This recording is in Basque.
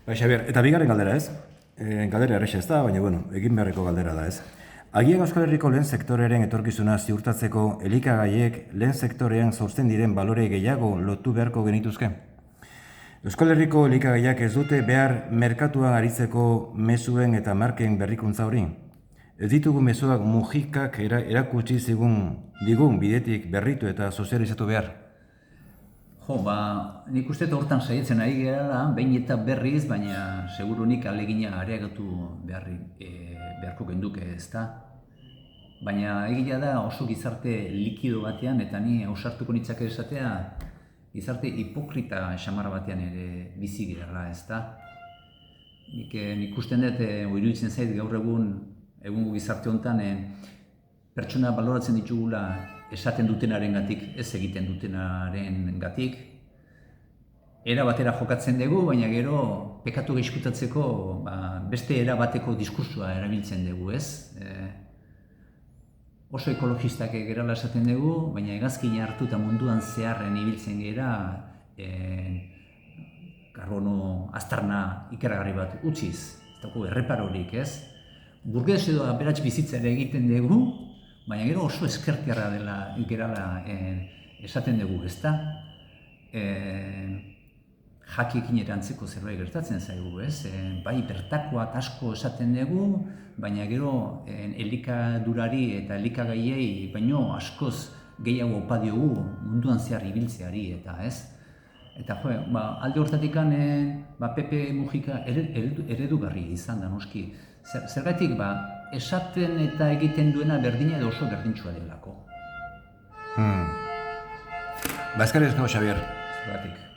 Xabier, eta bigarren galdera ez? Galdera errexa ez da, baina egin beharreko galdera da ez. Agian Euskal Herriko lehen sektorearen etorkizuna ziurtatzeko elikagaiek lehen sektorean sortzen diren balore gehiago lotu beharko genituzke? Euskal Herriko elikagaiak ez dute behar merkatuan aritzeko mezuen eta marken berrikuntza hori? Ez ditugu mezuak mugikak erakutsi digun bidetik berritu eta sozializatu behar? Nik uste hortan saiatzen ari gara, behin eta berriz, baina segurunik alegina areagatu beharko genduke, ezta? Baina egia da oso gizarte likido batean, eta ni ausartuko nitzake esatea, gizarte hipokrita xamarra batean ere bizi girela, ezta? Nik usten dut, iruditzen zait gaur egungo gizarte honetan, pertsona baloratzen ditugula esaten dutenarengatik, ez egiten dutenarengatik. Era batera jokatzen dugu, baina gero pekatu gehizkutatzeko beste era bateko diskursua erabiltzen dugu, ez? Oso ekologistak gerala esaten dugu, baina hegazkina hartu eta munduan zeharren ibiltzen gera karbono aztarna ikaragarri bat utziz, ez dago erreparorik, ez? Burges edo aberats bizitza ere egiten dugu, baina gero oso eskertiarra dela gerala esaten dugu, ezta? Jakiekin erantzeko zerbait gertatzen zaigu, ez? Bai, bertakoak asko esaten dugu, baina gero elikadurari eta elikagaiei baino askoz gehiago opa diogu munduan zehar ibiltzeari, eta ez? Eta alde hortatik Pepe Mujika eredugarria izan da, noski. Zergatik, esaten eta egiten duena berdina edo oso berdintxua delako. Eskerrik asko, Xabier. Zergatik.